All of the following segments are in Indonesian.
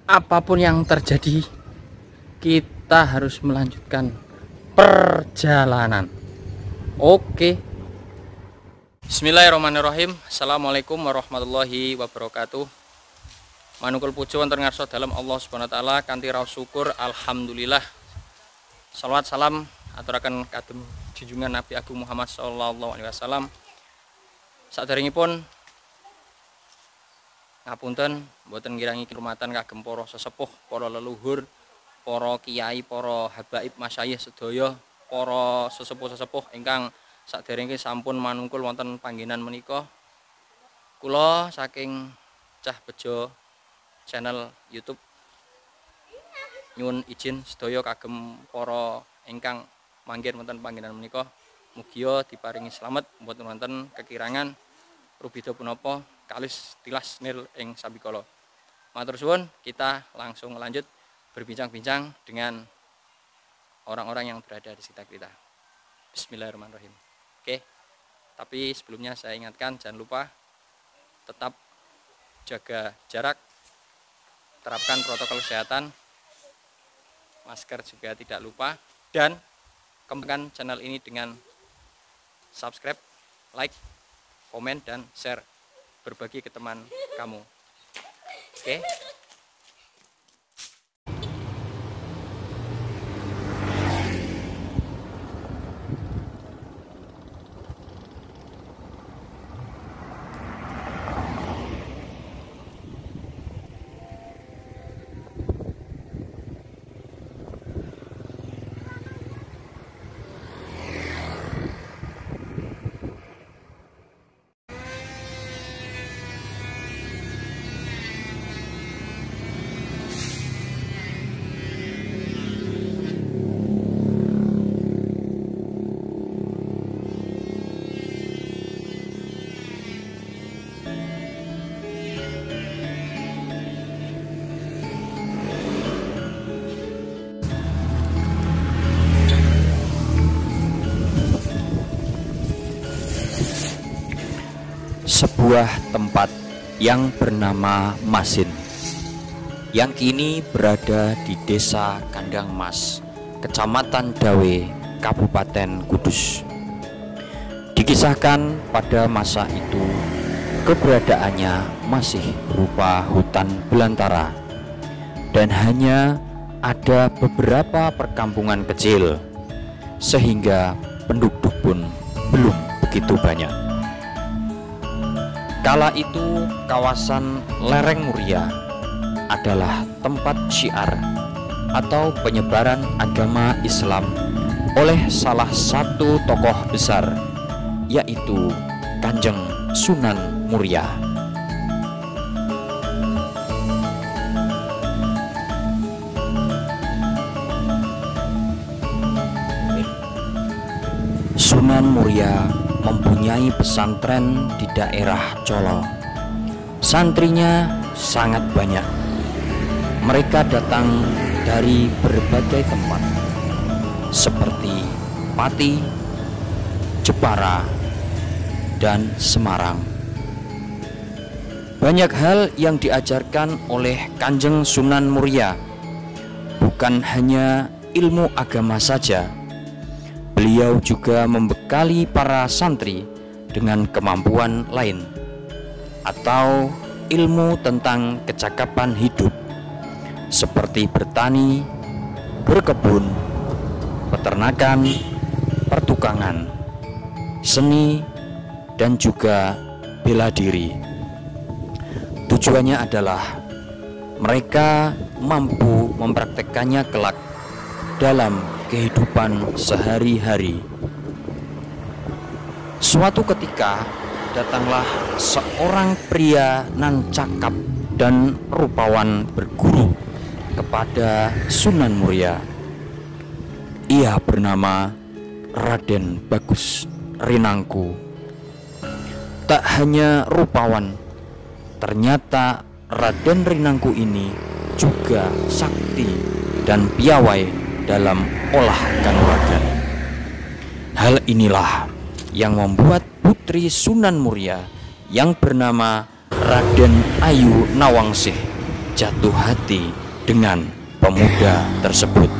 apapun yang terjadi, kita harus melanjutkan perjalanan. Oke. Bismillahirrahmanirrahim. Assalamualaikum warahmatullahi wabarakatuh. Manungkul puji wonten ngarsa dalem Allah Subhanahu wa taala kanthi raos syukur alhamdulillah. Shalawat salam aturaken kagem junjungan Nabi Agung Muhammad sallallahu alaihi wasallam. Saderengipun ngapunten mboten ngirangi hormatan kagem para sesepuh, para leluhur, para kiai, para habaib masyayikh sedaya, para sesepuh-sesepuh ingkang saderenge sampun manungkul wonten panggenan menika. Kula saking Cah Bejo channel YouTube nyuwun izin sedaya kagem para ingkang manggen wonten panggenan menika, mugia diparingi slamet mboten wonten kekirangan rubida punapa kalis tilas nil ing sabikala. Matur suwun, kita langsung lanjut berbincang-bincang dengan orang-orang yang berada di sekitar kita. Bismillahirrahmanirrahim. Oke, tapi sebelumnya saya ingatkan jangan lupa tetap jaga jarak, terapkan protokol kesehatan, masker juga tidak lupa, dan kembangkan channel ini dengan subscribe, like, komen, dan share, berbagi ke teman kamu. Oke. Sebuah tempat yang bernama Masin, yang kini berada di Desa Kandang Mas, Kecamatan Dawe, Kabupaten Kudus. Dikisahkan pada masa itu keberadaannya masih berupa hutan belantara dan hanya ada beberapa perkampungan kecil, sehingga penduduk pun belum begitu banyak. Kala itu kawasan lereng Muria adalah tempat syiar atau penyebaran agama Islam oleh salah satu tokoh besar, yaitu Kanjeng Sunan Muria. Sunan Muria mempunyai pesantren di daerah Colo. Santrinya sangat banyak. Mereka datang dari berbagai tempat seperti Pati, Jepara, dan Semarang. Banyak hal yang diajarkan oleh Kanjeng Sunan Muria, bukan hanya ilmu agama saja. Beliau juga membekali para santri dengan kemampuan lain atau ilmu tentang kecakapan hidup seperti bertani, berkebun, peternakan, pertukangan, seni, dan juga bela diri. Tujuannya adalah mereka mampu mempraktekkannya kelak dalam kehidupan sehari-hari. Suatu ketika datanglah seorang pria nan cakap dan rupawan berguru kepada Sunan Muria. Ia bernama Raden Bagus Rinangku. Tak hanya rupawan, ternyata Raden Rinangku ini juga sakti dan piawai dalam olah kanuragan. Hal inilah yang membuat putri Sunan Muria yang bernama Raden Ayu Nawangsih jatuh hati dengan pemuda tersebut.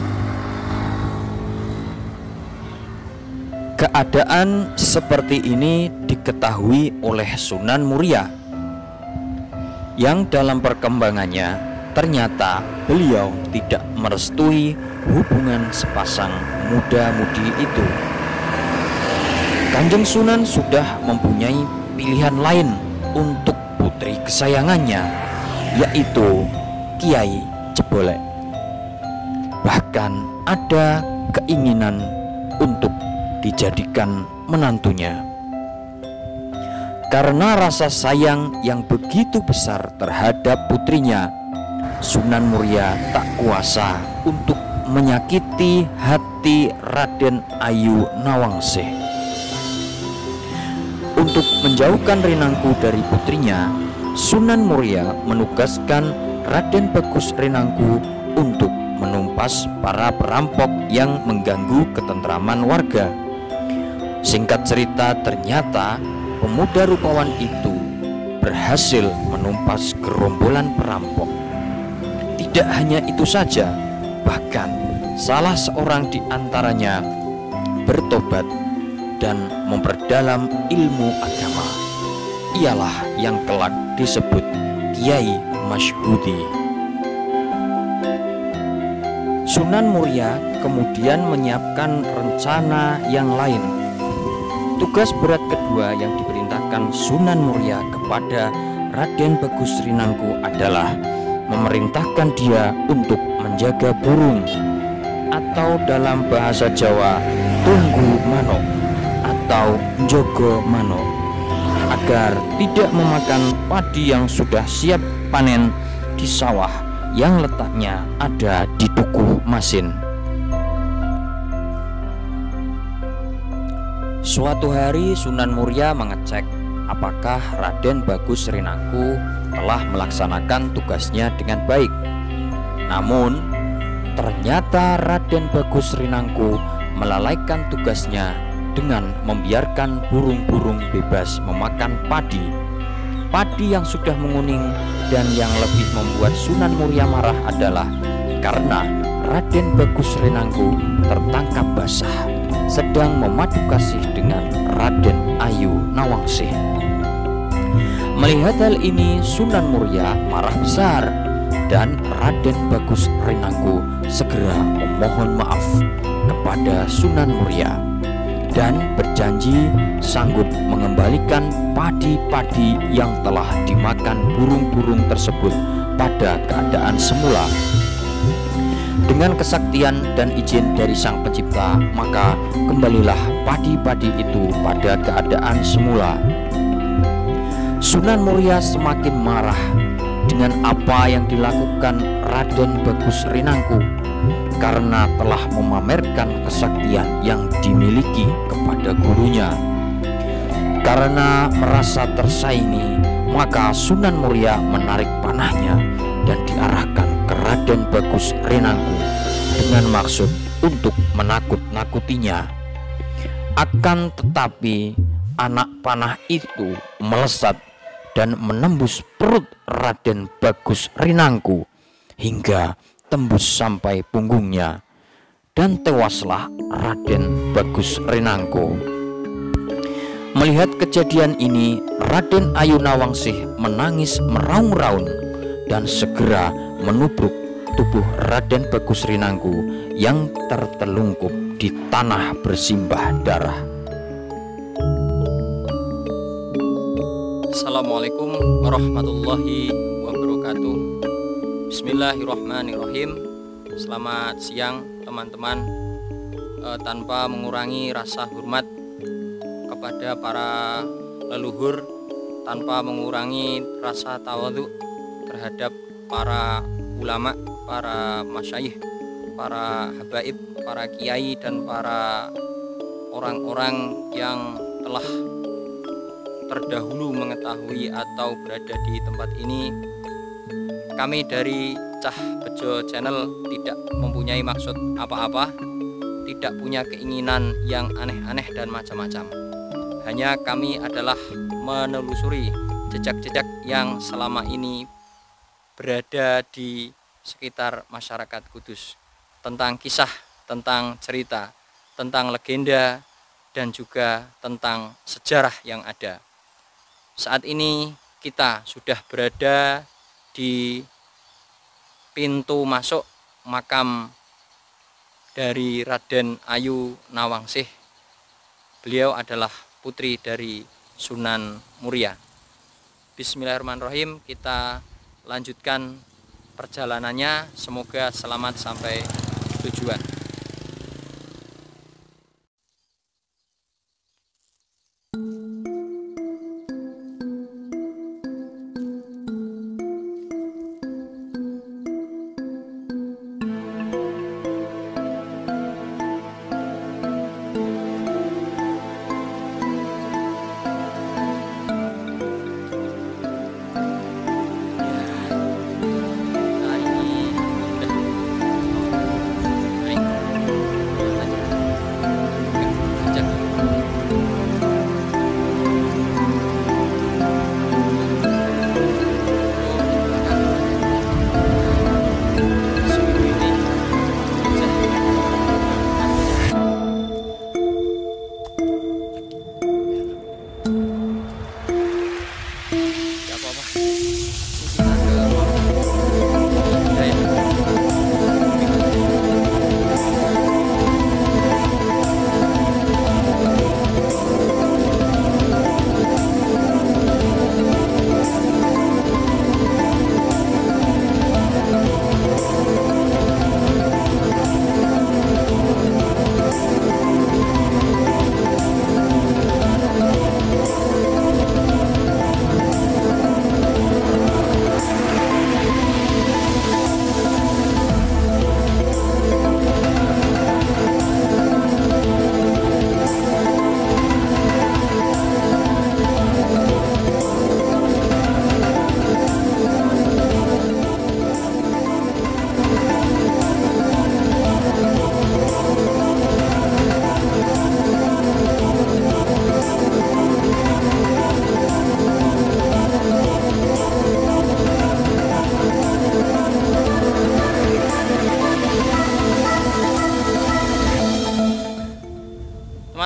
Keadaan seperti ini diketahui oleh Sunan Muria, yang dalam perkembangannya ternyata beliau tidak merestui hubungan sepasang muda-mudi itu. Kanjeng Sunan sudah mempunyai pilihan lain untuk putri kesayangannya, yaitu Kiai Jebolek. Bahkan ada keinginan untuk dijadikan menantunya. Karena rasa sayang yang begitu besar terhadap putrinya, Sunan Muria tak kuasa untuk menyakiti hati Raden Ayu Nawangsih. Untuk menjauhkan Rinangku dari putrinya, Sunan Muria menugaskan Raden Bagus Rinangku untuk menumpas para perampok yang mengganggu ketentraman warga. Singkat cerita, ternyata pemuda rupawan itu berhasil menumpas gerombolan perampok. Tidak hanya itu saja, bahkan salah seorang di antaranya bertobat dan memperdalam ilmu agama. Ialah yang kelak disebut Kiai Masyhudi. Sunan Muria kemudian menyiapkan rencana yang lain. Tugas berat kedua yang diperintahkan Sunan Muria kepada Raden Bagus Rinangku adalah memerintahkan dia untuk menjaga burung, atau dalam bahasa Jawa tunggu manuk atau njogo manuk, agar tidak memakan padi yang sudah siap panen di sawah yang letaknya ada di Tugu Masin. Suatu hari Sunan Muria mengecek apakah Raden Bagus Rinangku telah melaksanakan tugasnya dengan baik. Namun ternyata Raden Bagus Rinangku melalaikan tugasnya dengan membiarkan burung-burung bebas memakan padi yang sudah menguning. Dan yang lebih membuat Sunan Muria marah adalah karena Raden Bagus Rinangku tertangkap basah sedang memadu kasih dengan Raden Ayu Nawangsih. Melihat hal ini, Sunan Muria marah besar, dan Raden Bagus Rinangku segera memohon maaf kepada Sunan Muria dan berjanji sanggup mengembalikan padi-padi yang telah dimakan burung-burung tersebut pada keadaan semula. Dengan kesaktian dan izin dari Sang Pencipta, maka kembalilah padi-padi itu pada keadaan semula. Sunan Muria semakin marah dengan apa yang dilakukan Raden Bagus Rinangku, karena telah memamerkan kesaktian yang dimiliki kepada gurunya. Karena merasa tersaingi, maka Sunan Muria menarik panahnya dan diarahkan ke Raden Bagus Rinangku dengan maksud untuk menakut-nakutinya. Akan tetapi anak panah itu melesat dan menembus perut Raden Bagus Rinangku hingga tembus sampai punggungnya, dan tewaslah Raden Bagus Rinangku. Melihat kejadian ini, Raden Ayu Nawangsih menangis meraung-raung dan segera menubruk tubuh Raden Bagus Rinangku yang tertelungkup di tanah bersimbah darah. Assalamualaikum warahmatullahi wabarakatuh. Bismillahirrahmanirrahim. Selamat siang teman-teman. Tanpa mengurangi rasa hormat kepada para leluhur, tanpa mengurangi rasa tawadhu terhadap para ulama, para masyayikh, para habaib, para kiai, dan para orang-orang yang telah terdahulu mengetahui atau berada di tempat ini. Kami dari Cah Bejo Channel tidak mempunyai maksud apa-apa, tidak punya keinginan yang aneh-aneh dan macam-macam. Hanya kami adalah menelusuri jejak-jejak yang selama ini berada di sekitar masyarakat Kudus, tentang kisah, tentang cerita, tentang legenda, dan juga tentang sejarah yang ada. Saat ini kita sudah berada di pintu masuk makam dari Raden Ayu Nawangsih. Beliau adalah putri dari Sunan Muria. Bismillahirrahmanirrahim, kita lanjutkan perjalanannya. Semoga selamat sampai tujuan.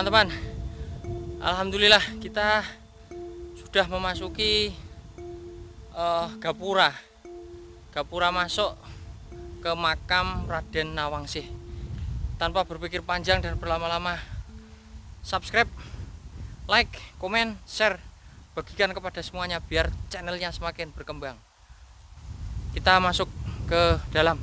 Teman-teman, alhamdulillah kita sudah memasuki Gapura. Gapura masuk ke makam Raden Nawangsih. Tanpa berpikir panjang dan berlama-lama, subscribe, like, komen, share, bagikan kepada semuanya biar channelnya semakin berkembang. Kita masuk ke dalam.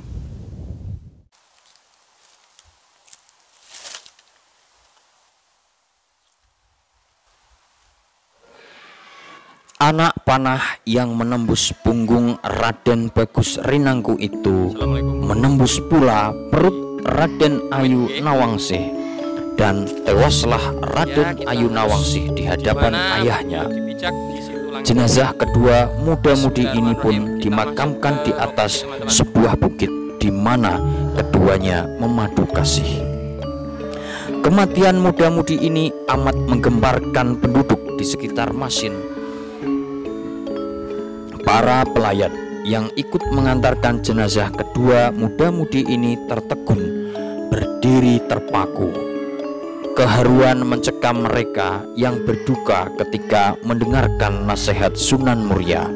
Anak panah yang menembus punggung Raden Bagus Rinangku itu menembus pula perut Raden Ayu Nawangsih, dan tewaslah Raden Ayu Nawangsih di hadapan ayahnya. Jenazah kedua muda-mudi ini pun dimakamkan di atas sebuah bukit di mana keduanya memadu kasih. Kematian muda-mudi ini amat menggemparkan penduduk di sekitar Masin. Para pelayat yang ikut mengantarkan jenazah kedua muda-mudi ini tertegun, berdiri terpaku. Keharuan mencekam mereka yang berduka ketika mendengarkan nasihat Sunan Muria.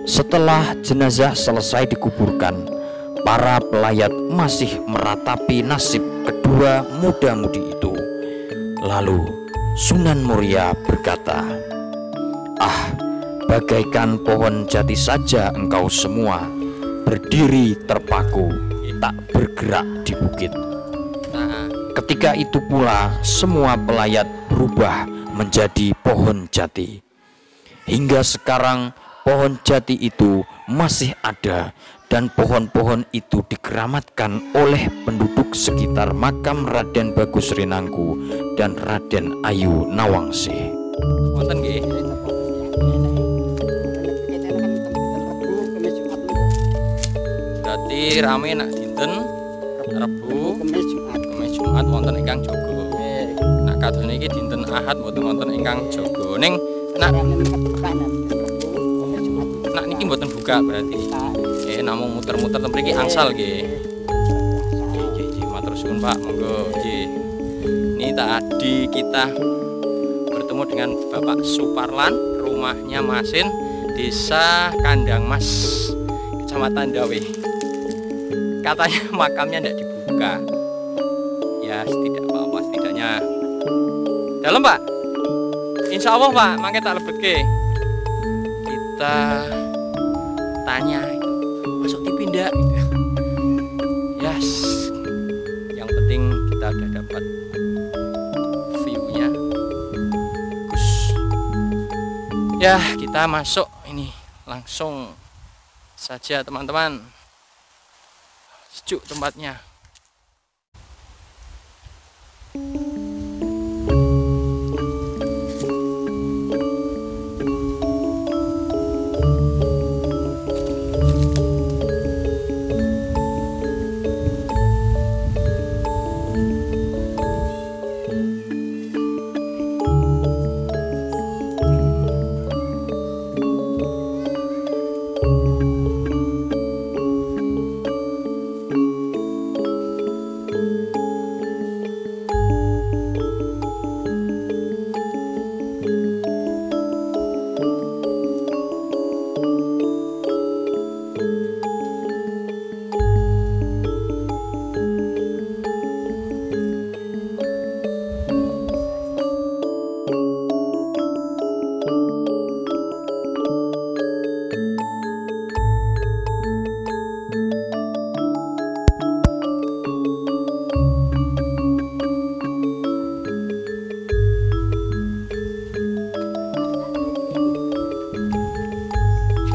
Setelah jenazah selesai dikuburkan, para pelayat masih meratapi nasib kedua muda-mudi itu. Lalu Sunan Muria berkata, "Ah, bagaikan pohon jati saja engkau semua, berdiri terpaku, tak bergerak di bukit." Ketika itu pula semua pelayat berubah menjadi pohon jati. Hingga sekarang pohon jati itu masih ada, dan pohon-pohon itu dikeramatkan oleh penduduk sekitar makam Raden Bagus Rinangku dan Raden Ayu Nawangsih. Wonten nggih. Berarti rame nak dinten Rebo, Kamis Jumat wonten ingkang jaga. Nak kadone iki dinten Ahad mboten wonten ingkang jaga. Ning nak niki mriki mboten buka berarti. Namung muter-muter ten mriki angsal nggih. Nggih, matur suwun Pak, monggo nggih. Ini tadi kita bertemu dengan Bapak Suparlan, rumahnya Masin, Desa Kandang Mas, Kecamatan Dawe. Katanya makamnya tidak dibuka. Ya, tidak apa-apa, setidaknya dalam Pak. Insya Allah Pak, mangke tak lebetke. Kita tanya, masuk TV ndak? Yes. Yang penting kita udah dapat view-nya. Bagus. Ya, kita masuk ini langsung saja teman-teman. Sejuk tempatnya.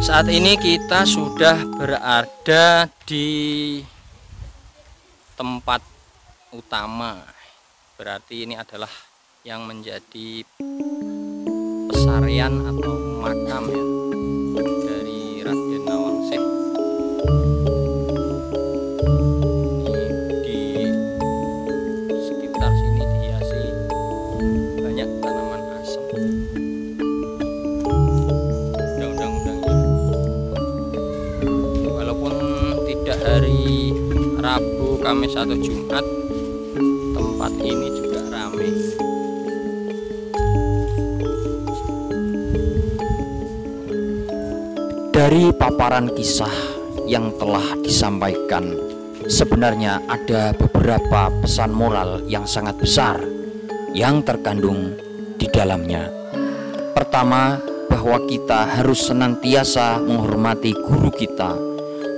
Saat ini kita sudah berada di tempat utama. Berarti ini adalah yang menjadi pesarian atau makam ya dari Raden Nawangsih. Ini di sekitar sini dihiasi banyak tanaman asem. Hari Rabu, Kamis atau Jumat, tempat ini juga ramai. Dari paparan kisah yang telah disampaikan, sebenarnya ada beberapa pesan moral yang sangat besar yang terkandung di dalamnya. Pertama, bahwa kita harus senantiasa menghormati guru kita,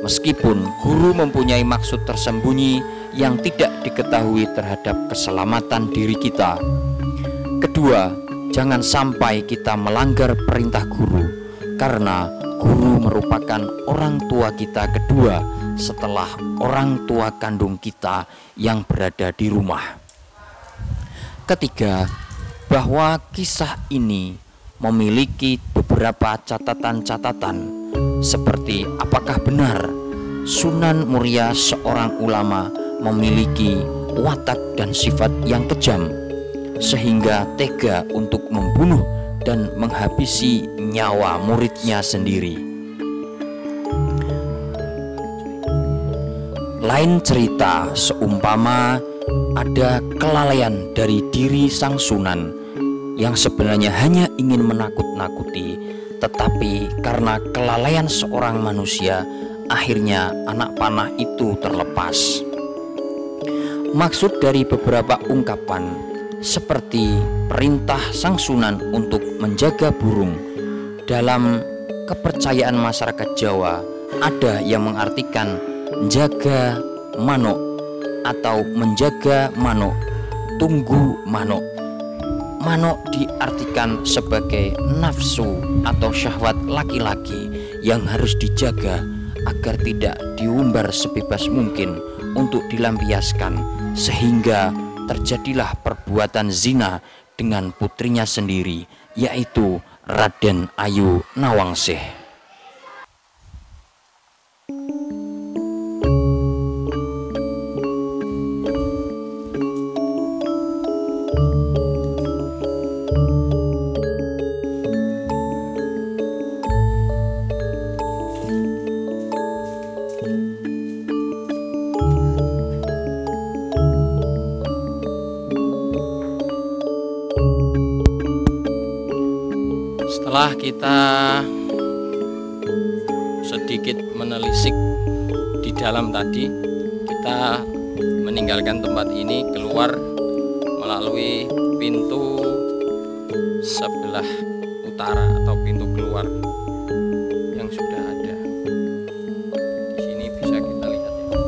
meskipun guru mempunyai maksud tersembunyi yang tidak diketahui terhadap keselamatan diri kita. Kedua, jangan sampai kita melanggar perintah guru, karena guru merupakan orang tua kita kedua setelah orang tua kandung kita yang berada di rumah. Ketiga, bahwa kisah ini memiliki beberapa catatan-catatan, seperti apakah benar Sunan Muria seorang ulama memiliki watak dan sifat yang kejam sehingga tega untuk membunuh dan menghabisi nyawa muridnya sendiri. Lain cerita seumpama ada kelalaian dari diri sang Sunan yang sebenarnya hanya ingin menakut-nakuti, tetapi karena kelalaian seorang manusia, akhirnya anak panah itu terlepas. Maksud dari beberapa ungkapan seperti perintah sang Sunan untuk menjaga burung, dalam kepercayaan masyarakat Jawa ada yang mengartikan jaga manuk atau menjaga manuk, tunggu manuk. Manuk diartikan sebagai nafsu atau syahwat laki-laki yang harus dijaga agar tidak diumbar sebebas mungkin untuk dilampiaskan, sehingga terjadilah perbuatan zina dengan putrinya sendiri, yaitu Raden Ayu Nawangsih. Setelah kita sedikit menelisik di dalam tadi, kita meninggalkan tempat ini, keluar melalui pintu sebelah utara atau pintu keluar yang sudah ada. Di sini bisa kita lihat ya.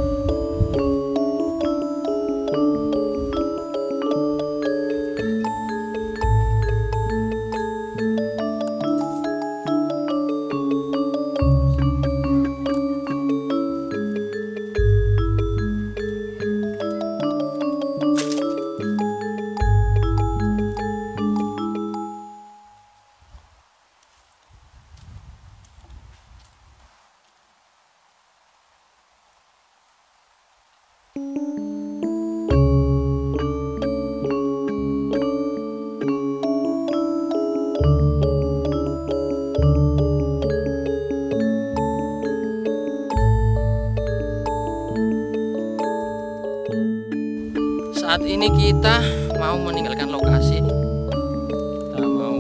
Saat ini kita mau meninggalkan lokasi, kita mau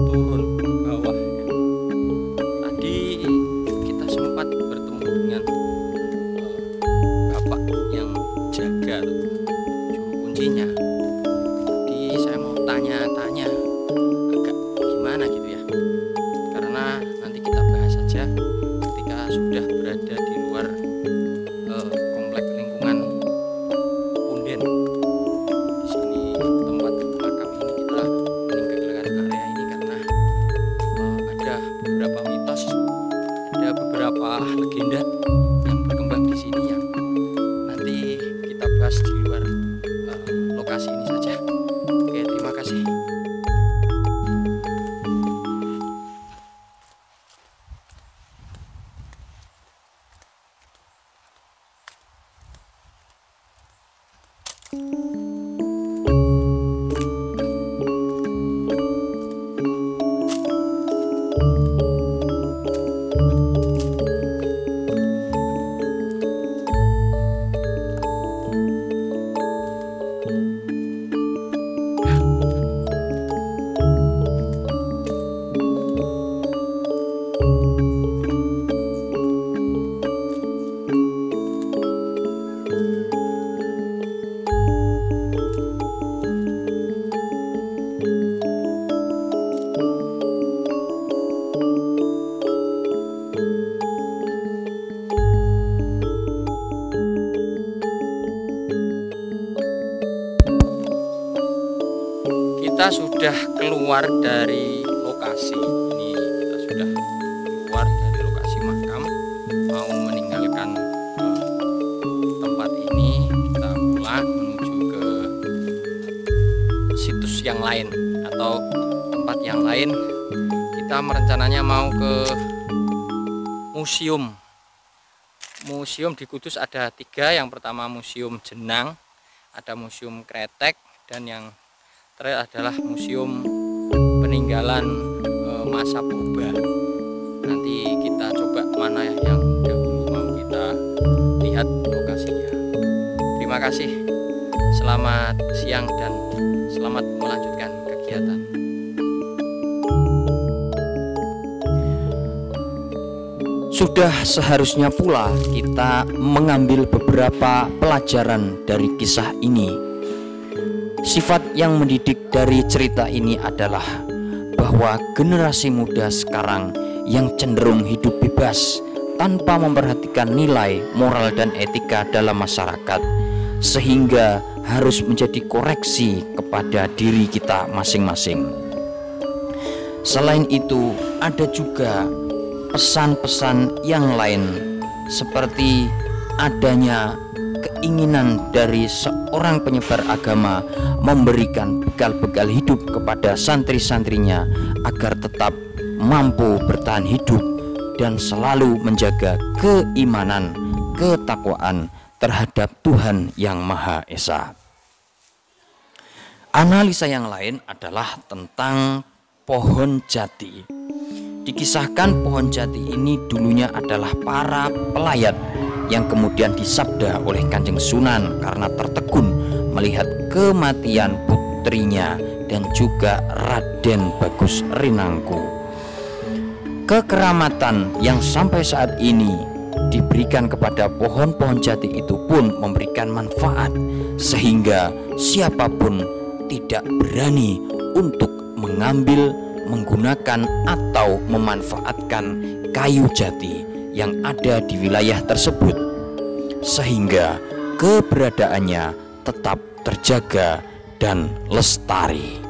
turun ke bawah. Tadi kita sempat bertemu dengan bapak yang jaga juru kuncinya. Jadi saya mau tanya-tanya agak gimana gitu ya, karena nanti kita bahas saja ketika sudah berada di luar komplek lingkungan Punden. Di sini tempat makam ini kita meninggalkan area ini karena ada beberapa mitos, ada beberapa legenda yang berkembang di sini yang nanti kita bahas di luar lokasi ini saja. Oke, terima kasih. Kita sudah keluar dari lokasi ini, kita sudah keluar dari lokasi makam, mau meninggalkan tempat ini. Kita pulang menuju ke situs yang lain atau tempat yang lain. Kita rencananya mau ke museum di Kudus. Ada 3, yang pertama museum jenang, ada museum kretek, dan yang terakhir adalah museum peninggalan masa purba. Nanti kita coba mana yang dahulu mau kita lihat lokasinya. Terima kasih, selamat siang dan selamat melanjutkan kegiatan. Sudah seharusnya pula kita mengambil beberapa pelajaran dari kisah ini. Sifat yang mendidik dari cerita ini adalah bahwa generasi muda sekarang yang cenderung hidup bebas tanpa memperhatikan nilai, moral, dan etika dalam masyarakat, sehingga harus menjadi koreksi kepada diri kita masing-masing. Selain itu, ada juga pesan-pesan yang lain, seperti adanya keinginan dari seorang penyebar agama memberikan bekal-bekal hidup kepada santri-santrinya agar tetap mampu bertahan hidup dan selalu menjaga keimanan, ketakwaan terhadap Tuhan Yang Maha Esa. Analisa yang lain adalah tentang pohon jati. Dikisahkan pohon jati ini dulunya adalah para pelayat yang kemudian disabda oleh Kanjeng Sunan karena tertegun melihat kematian putrinya dan juga Raden Bagus Rinangku. Kekeramatan yang sampai saat ini diberikan kepada pohon-pohon jati itu pun memberikan manfaat, sehingga siapapun tidak berani untuk mengambil, menggunakan atau memanfaatkan kayu jati yang ada di wilayah tersebut, sehingga keberadaannya tetap terjaga dan lestari.